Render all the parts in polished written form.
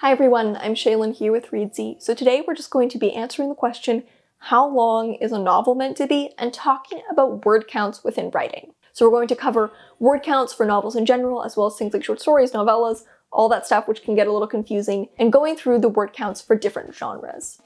Hi everyone, I'm Shaylin here with Reedsy. So today we're just going to be answering the question, how long is a novel meant to be, and talking about word counts within writing. So we're going to cover word counts for novels in general, as well as things like short stories, novellas, all that stuff which can get a little confusing, and going through the word counts for different genres.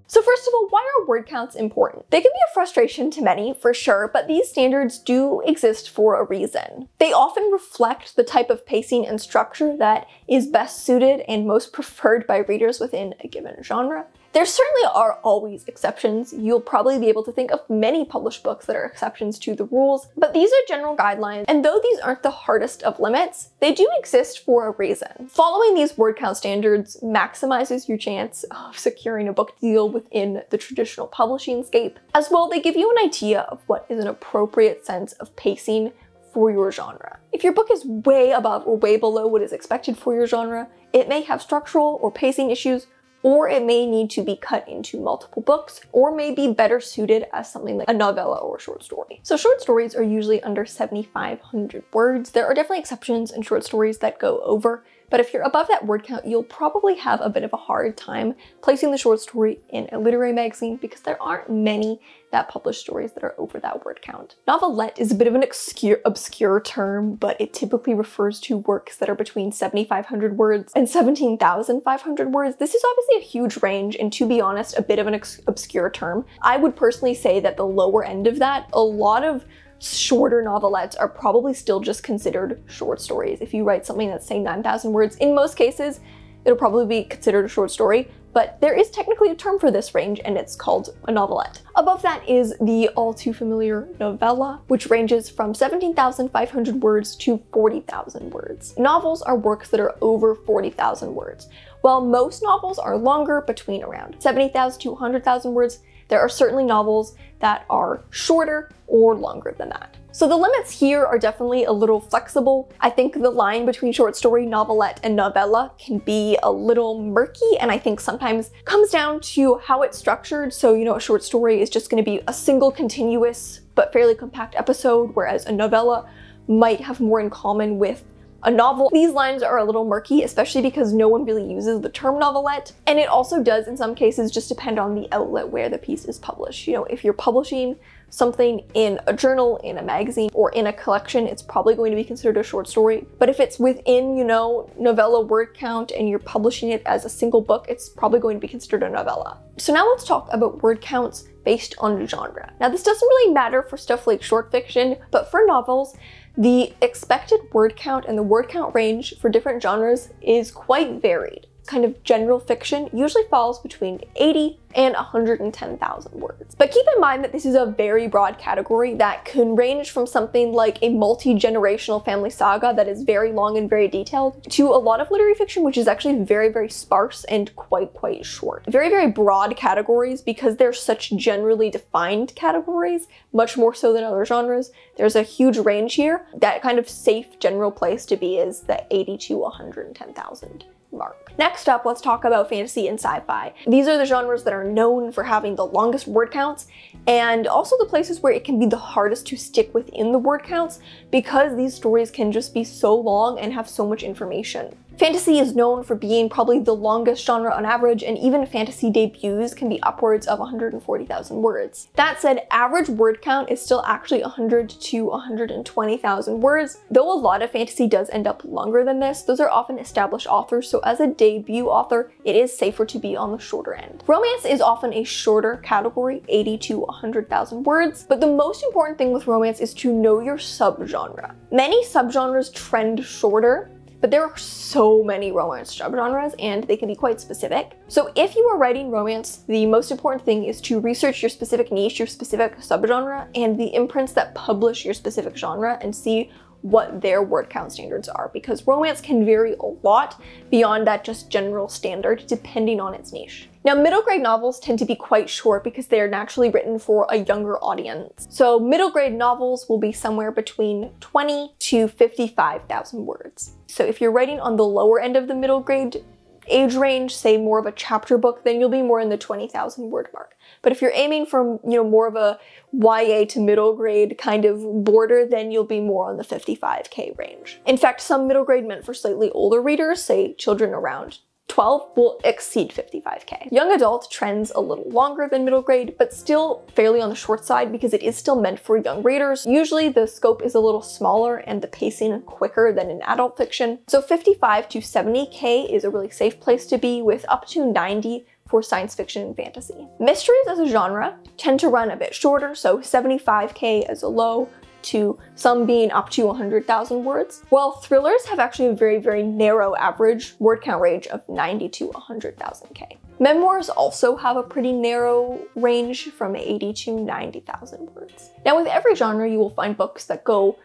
So first of all, why are word counts important? They can be a frustration to many, for sure, but these standards do exist for a reason. They often reflect the type of pacing and structure that is best suited and most preferred by readers within a given genre. There certainly are always exceptions. You'll probably be able to think of many published books that are exceptions to the rules, but these are general guidelines, and though these aren't the hardest of limits, they do exist for a reason. Following these word count standards maximizes your chance of securing a book deal within the traditional publishing scape. As well, they give you an idea of what is an appropriate sense of pacing for your genre. If your book is way above or way below what is expected for your genre, it may have structural or pacing issues, or it may need to be cut into multiple books, or may be better suited as something like a novella or a short story. So short stories are usually under 7,500 words. There are definitely exceptions in short stories that go over, but if you're above that word count, you'll probably have a bit of a hard time placing the short story in a literary magazine because there aren't many that publish stories that are over that word count. Novelette is a bit of an obscure term, but it typically refers to works that are between 7,500 words and 17,500 words. This is obviously a huge range, and to be honest, a bit of an obscure term. I would personally say that the lower end of that, a lot of shorter novelettes are probably still just considered short stories. If you write something that's, say, 9,000 words, in most cases, it'll probably be considered a short story, but there is technically a term for this range, and it's called a novelette. Above that is the all too familiar novella, which ranges from 17,500 words to 40,000 words. Novels are works that are over 40,000 words. While most novels are longer, between around 70,000 to 100,000 words, there are certainly novels that are shorter or longer than that. So the limits here are definitely a little flexible. I think the line between short story, novelette, and novella can be a little murky, and I think sometimes comes down to how it's structured. So, you know, a short story is just going to be a single continuous but fairly compact episode, whereas a novella might have more in common with a novel. These lines are a little murky, especially because no one really uses the term novelette, and it also does in some cases just depend on the outlet where the piece is published. You know, if you're publishing something in a journal, in a magazine, or in a collection, it's probably going to be considered a short story. But if it's within, you know, novella word count and you're publishing it as a single book, it's probably going to be considered a novella. So now let's talk about word counts based on genre. Now this doesn't really matter for stuff like short fiction, but for novels, the expected word count and the word count range for different genres is quite varied. Kind of general fiction usually falls between 80 and 110,000 words. But keep in mind that this is a very broad category that can range from something like a multi-generational family saga that is very long and very detailed to a lot of literary fiction which is actually very, very sparse and quite short. Very, very broad categories because they're such generally defined categories, much more so than other genres. There's a huge range here. That kind of safe general place to be is the 80 to 110,000 mark. Next up, let's talk about fantasy and sci-fi. These are the genres that are known for having the longest word counts, and also the places where it can be the hardest to stick within the word counts because these stories can just be so long and have so much information. Fantasy is known for being probably the longest genre on average, and even fantasy debuts can be upwards of 140,000 words. That said, average word count is still actually 100 to 120,000 words. Though a lot of fantasy does end up longer than this, those are often established authors, so as a debut author, it is safer to be on the shorter end. Romance is often a shorter category, 80 to 100,000 words, but the most important thing with romance is to know your subgenre. Many subgenres trend shorter, but there are so many romance subgenres and they can be quite specific. So if you are writing romance, the most important thing is to research your specific niche, your specific subgenre, and the imprints that publish your specific genre and see what their word count standards are, because romance can vary a lot beyond that just general standard depending on its niche. Now, middle grade novels tend to be quite short because they are naturally written for a younger audience. So middle grade novels will be somewhere between 20 to 55,000 words. So if you're writing on the lower end of the middle grade age range, say more of a chapter book, then you'll be more in the 20,000 word mark. But if you're aiming for, more of a YA to middle grade kind of border, then you'll be more on the 55K range. In fact, some middle grade meant for slightly older readers, say children around 12, will exceed 55K. Young adult trends a little longer than middle grade, but still fairly on the short side because it is still meant for young readers. Usually the scope is a little smaller and the pacing quicker than in adult fiction. So 55 to 70K is a really safe place to be, with up to 90 for science fiction and fantasy. Mysteries as a genre tend to run a bit shorter, so 75K as a low, to some being up to 100,000 words, while thrillers have actually a very, very narrow average word count range of 90 to 100,000K. Memoirs also have a pretty narrow range from 80 to 90,000 words. Now, with every genre, you will find books that go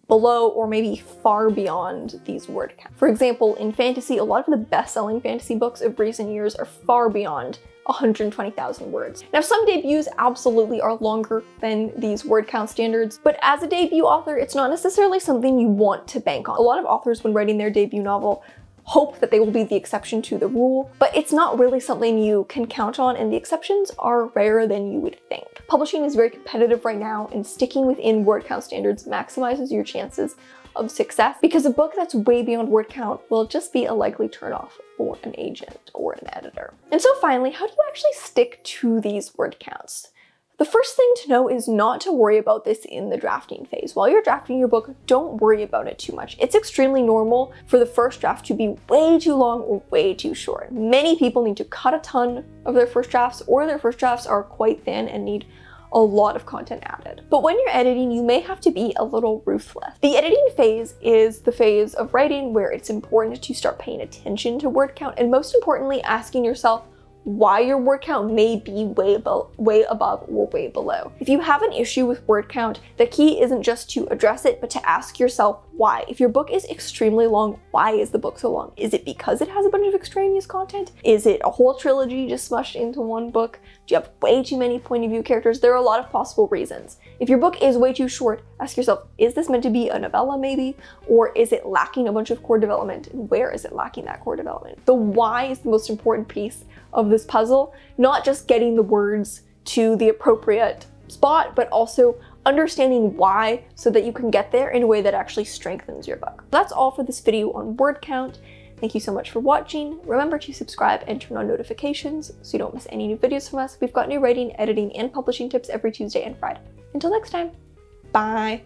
below or maybe far beyond these word counts. For example, in fantasy, a lot of the best-selling fantasy books of recent years are far beyond 120,000 words. Now, some debuts absolutely are longer than these word count standards, but as a debut author, it's not necessarily something you want to bank on. A lot of authors, when writing their debut novel, hope that they will be the exception to the rule, but it's not really something you can count on, and the exceptions are rarer than you would think. Publishing is very competitive right now, and sticking within word count standards maximizes your chances of success, because a book that's way beyond word count will just be a likely turnoff for an agent or an editor. And so finally, how do you actually stick to these word counts? The first thing to know is not to worry about this in the drafting phase. While you're drafting your book, don't worry about it too much. It's extremely normal for the first draft to be way too long or way too short. Many people need to cut a ton of their first drafts, or their first drafts are quite thin and need a lot of content added. But when you're editing, you may have to be a little ruthless. The editing phase is the phase of writing where it's important to start paying attention to word count, and most importantly, asking yourself why your word count may be way above or way below. If you have an issue with word count, the key isn't just to address it, but to ask yourself why. If your book is extremely long, why is the book so long? Is it because it has a bunch of extraneous content? Is it a whole trilogy just smushed into one book? Do you have way too many point of view characters? There are a lot of possible reasons. If your book is way too short, ask yourself, is this meant to be a novella maybe? Or is it lacking a bunch of core development? And where is it lacking that core development? The why is the most important piece of this puzzle, not just getting the words to the appropriate spot, but also understanding why so that you can get there in a way that actually strengthens your book. That's all for this video on word count. Thank you so much for watching. Remember to subscribe and turn on notifications so you don't miss any new videos from us. We've got new writing, editing, and publishing tips every Tuesday and Friday. Until next time, bye.